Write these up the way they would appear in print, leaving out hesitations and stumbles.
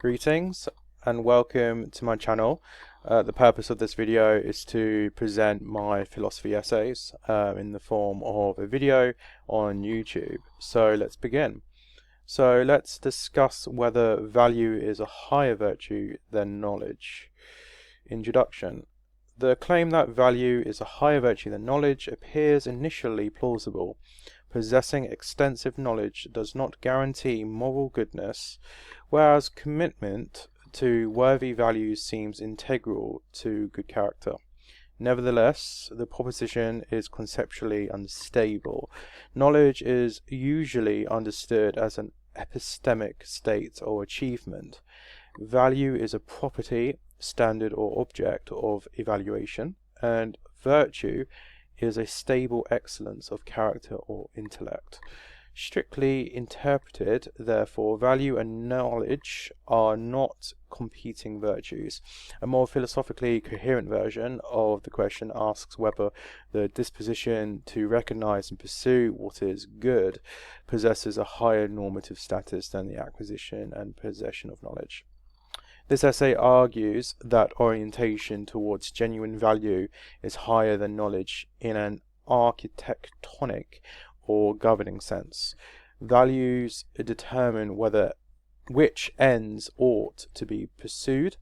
Greetings and welcome to my channel. The purpose of this video is to present my philosophy essays in the form of a video on YouTube. So let's begin. So let's discuss whether value is a higher virtue than knowledge. Introduction. The claim that value is a higher virtue than knowledge appears initially plausible. Possessing extensive knowledge does not guarantee moral goodness, whereas commitment to worthy values seems integral to good character. Nevertheless, the proposition is conceptually unstable. Knowledge is usually understood as an epistemic state or achievement. Value is a property, standard or object of evaluation, and virtue is a stable excellence of character or intellect. Strictly interpreted, therefore, value and knowledge are not competing virtues. A more philosophically coherent version of the question asks whether the disposition to recognize and pursue what is good possesses a higher normative status than the acquisition and possession of knowledge. This essay argues that orientation towards genuine value is higher than knowledge in an architectonic or governing sense. Values determine which ends ought to be pursued,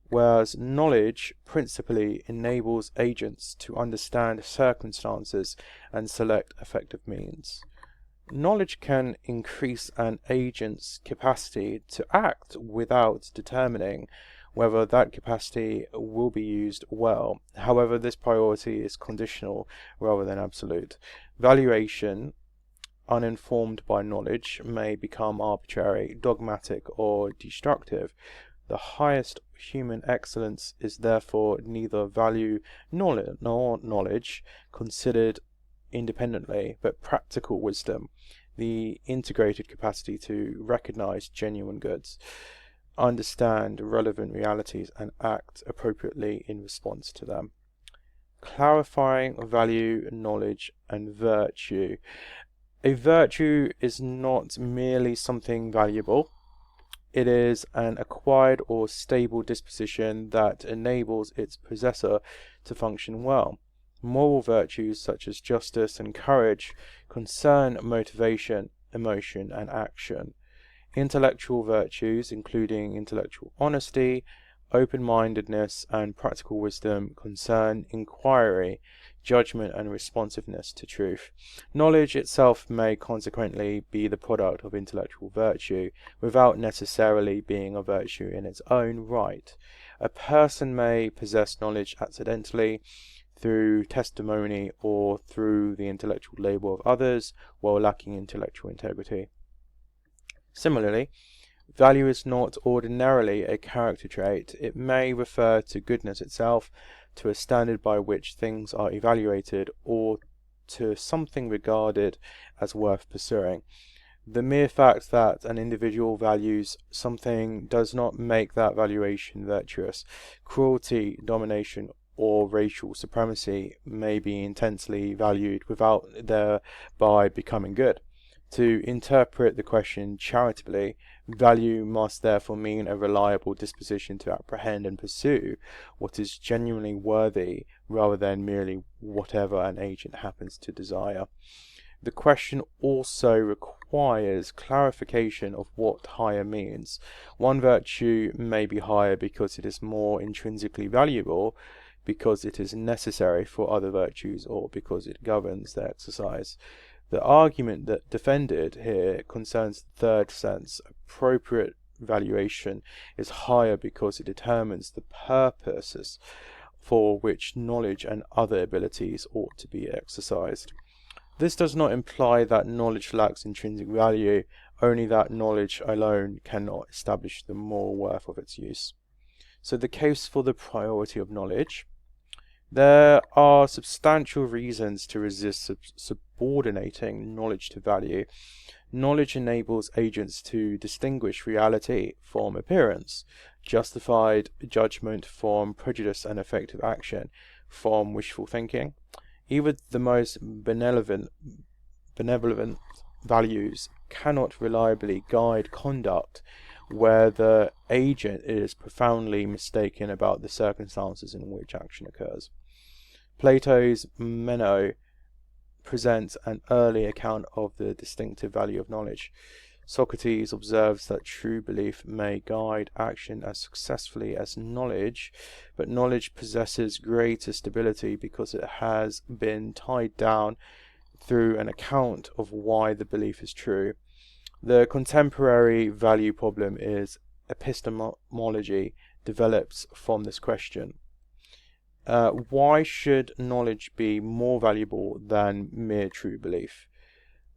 whereas knowledge principally enables agents to understand circumstances and select effective means. Knowledge can increase an agent's capacity to act without determining whether that capacity will be used well. However, this priority is conditional rather than absolute. Valuation, uninformed by knowledge, may become arbitrary, dogmatic, or destructive. The highest human excellence is therefore neither value nor knowledge considered independently, but practical wisdom, the integrated capacity to recognize genuine goods, understand relevant realities, and act appropriately in response to them. Clarifying value, knowledge, and virtue. A virtue is not merely something valuable. It is an acquired or stable disposition that enables its possessor to function well. Moral virtues such as justice and courage concern motivation, emotion, and action. Intellectual virtues, including intellectual honesty, open-mindedness, and practical wisdom, concern inquiry, judgment, and responsiveness to truth. Knowledge itself may consequently be the product of intellectual virtue, without necessarily being a virtue in its own right. A person may possess knowledge accidentally, through testimony, or through the intellectual labor of others, while lacking intellectual integrity. Similarly, value is not ordinarily a character trait. It may refer to goodness itself, to a standard by which things are evaluated, or to something regarded as worth pursuing. The mere fact that an individual values something does not make that valuation virtuous. Cruelty, domination, or racial supremacy may be intensely valued without thereby becoming good. To interpret the question charitably, value must therefore mean a reliable disposition to apprehend and pursue what is genuinely worthy, rather than merely whatever an agent happens to desire. The question also requires clarification of what higher means. One virtue may be higher because it is more intrinsically valuable, because it is necessary for other virtues, or because it governs their exercise. The argument that defended here concerns the third sense. Appropriate valuation is higher because it determines the purposes for which knowledge and other abilities ought to be exercised. This does not imply that knowledge lacks intrinsic value, only that knowledge alone cannot establish the moral worth of its use. So the case for the priority of knowledge. There are substantial reasons to resist subordinating knowledge to value. Knowledge enables agents to distinguish reality from appearance, justified judgment from prejudice, and effective action from wishful thinking. Even the most benevolent values cannot reliably guide conduct where the agent is profoundly mistaken about the circumstances in which action occurs. Plato's Meno presents an early account of the distinctive value of knowledge. Socrates observes that true belief may guide action as successfully as knowledge, but knowledge possesses greater stability because it has been tied down through an account of why the belief is true. The contemporary value problem is epistemology develops from this question. Why should knowledge be more valuable than mere true belief?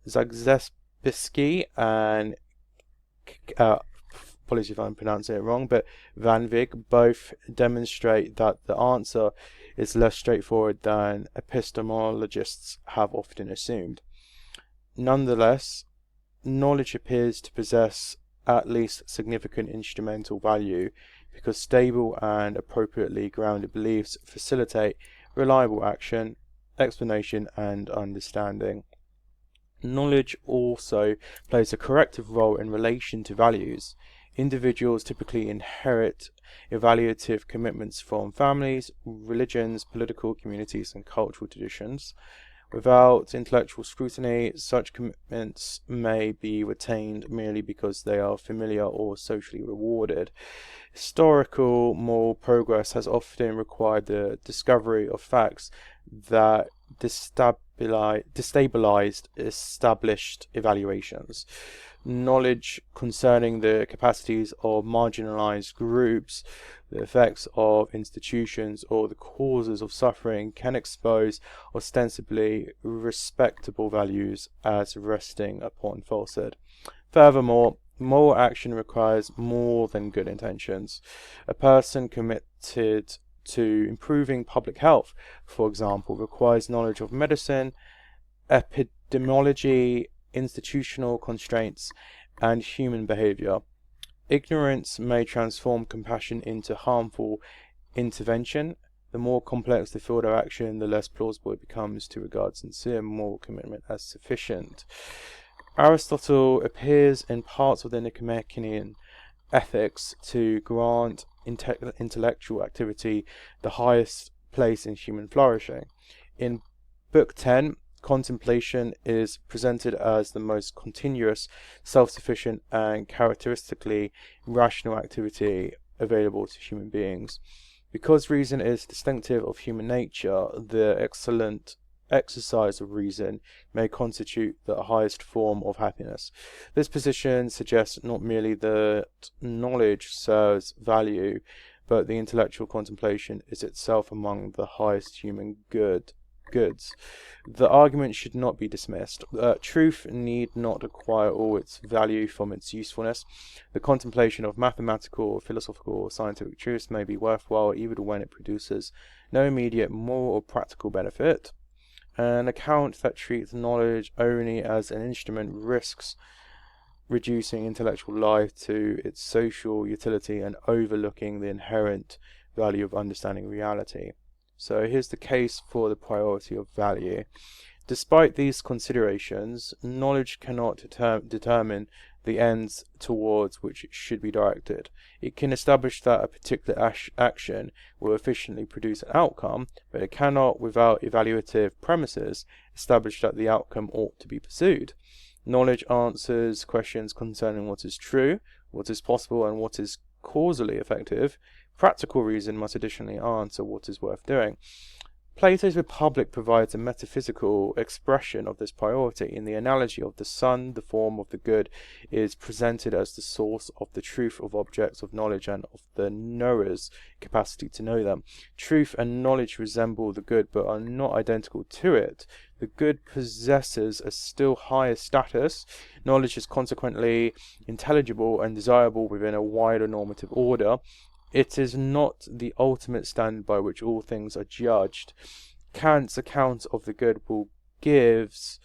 Zagzebski and apologies if I'm pronouncing it wrong, but Van Wyk both demonstrate that the answer is less straightforward than epistemologists have often assumed. Nonetheless, knowledge appears to possess at least significant instrumental value because stable and appropriately grounded beliefs facilitate reliable action, explanation, and understanding. Knowledge also plays a corrective role in relation to values. Individuals typically inherit evaluative commitments from families, religions, political communities, and cultural traditions. Without intellectual scrutiny, such commitments may be retained merely because they are familiar or socially rewarded. Historical moral progress has often required the discovery of facts that destabilized established evaluations. Knowledge concerning the capacities of marginalized groups, the effects of institutions, or the causes of suffering can expose ostensibly respectable values as resting upon falsehood. Furthermore, moral action requires more than good intentions. A person committed to improving public health, for example, requires knowledge of medicine, epidemiology, institutional constraints, and human behavior. Ignorance may transform compassion into harmful intervention. The more complex the field of action, the less plausible it becomes to regard sincere moral commitment as sufficient. Aristotle appears in parts of the Nicomachean Ethics to grant intellectual activity the highest place in human flourishing. In Book 10, contemplation is presented as the most continuous, self-sufficient, and characteristically rational activity available to human beings. Because reason is distinctive of human nature, the excellent exercise of reason may constitute the highest form of happiness. This position suggests not merely that knowledge serves value, but the intellectual contemplation is itself among the highest human goods. The argument should not be dismissed. Truth need not acquire all its value from its usefulness. The contemplation of mathematical, philosophical, or scientific truths may be worthwhile even when it produces no immediate moral or practical benefit. An account that treats knowledge only as an instrument risks reducing intellectual life to its social utility and overlooking the inherent value of understanding reality. So here's the case for the priority of value. Despite these considerations, knowledge cannot determine the ends towards which it should be directed. It can establish that a particular action will efficiently produce an outcome, but it cannot, without evaluative premises, establish that the outcome ought to be pursued. Knowledge answers questions concerning what is true, what is possible, and what is causally effective. Practical reason must additionally answer what is worth doing. Plato's Republic provides a metaphysical expression of this priority. In the analogy of the sun, the form of the good is presented as the source of the truth of objects of knowledge and of the knower's capacity to know them. Truth and knowledge resemble the good but are not identical to it. The good possesses a still higher status. Knowledge is consequently intelligible and desirable within a wider normative order. It is not the ultimate standard by which all things are judged. Kant's account of the goodwill gives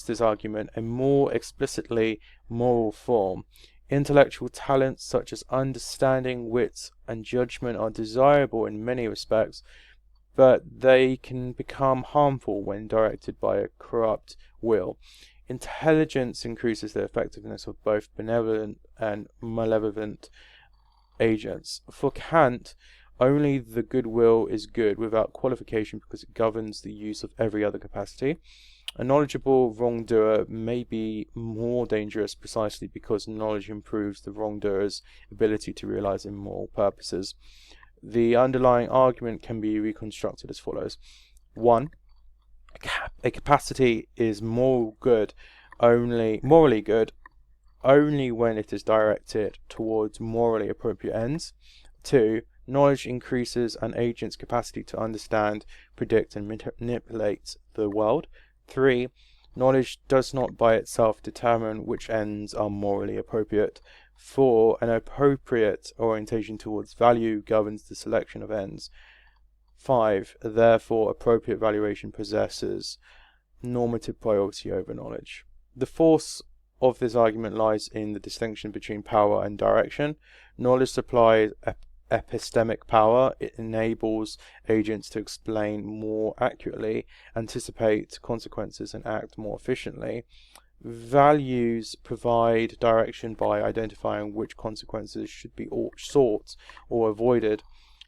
this argument a more explicitly moral form. Intellectual talents such as understanding, wit, and judgment are desirable in many respects, but they can become harmful when directed by a corrupt will. Intelligence increases the effectiveness of both benevolent and malevolent agents. For Kant, only the goodwill is good without qualification because it governs the use of every other capacity. A knowledgeable wrongdoer may be more dangerous precisely because knowledge improves the wrongdoer's ability to realize immoral purposes. The underlying argument can be reconstructed as follows. 1. A capacity is morally good only when it is directed towards morally appropriate ends. 2. Knowledge increases an agent's capacity to understand, predict, and manipulate the world. 3. Knowledge does not by itself determine which ends are morally appropriate. 4. An appropriate orientation towards value governs the selection of ends. 5. Therefore, appropriate valuation possesses normative priority over knowledge. The force of this argument lies in the distinction between power and direction. Knowledge supplies epistemic power. It enables agents to explain more accurately, anticipate consequences, and act more efficiently. Values provide direction by identifying which consequences should be sought or avoided.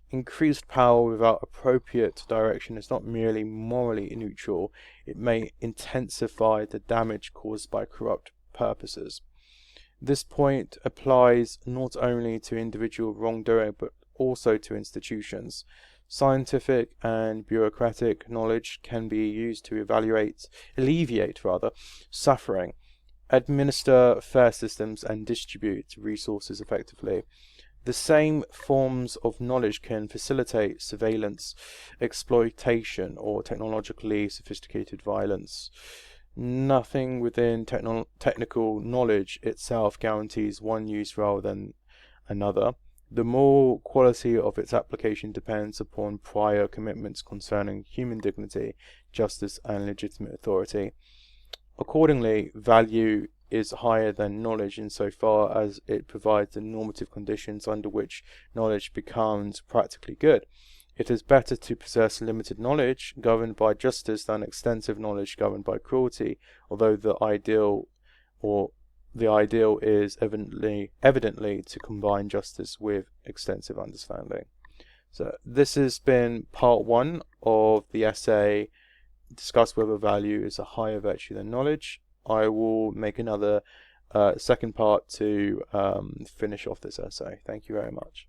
Increased power without appropriate direction is not merely morally neutral, it may intensify the damage caused by corrupt purposes. This point applies not only to individual wrongdoing but also to institutions. Scientific and bureaucratic knowledge can be used to alleviate suffering, administer fair systems, and distribute resources effectively. The same forms of knowledge can facilitate surveillance, exploitation, or technologically sophisticated violence. Nothing within technical knowledge itself guarantees one use rather than another. The moral quality of its application depends upon prior commitments concerning human dignity, justice, and legitimate authority. Accordingly, value is higher than knowledge insofar as it provides the normative conditions under which knowledge becomes practically good. It is better to possess limited knowledge governed by justice than extensive knowledge governed by cruelty, although the ideal is evidently to combine justice with extensive understanding. So this has been part 1 of the essay Discuss Whether Value is a Higher Virtue Than Knowledge. I will make another second part to finish off this essay. Thank you very much.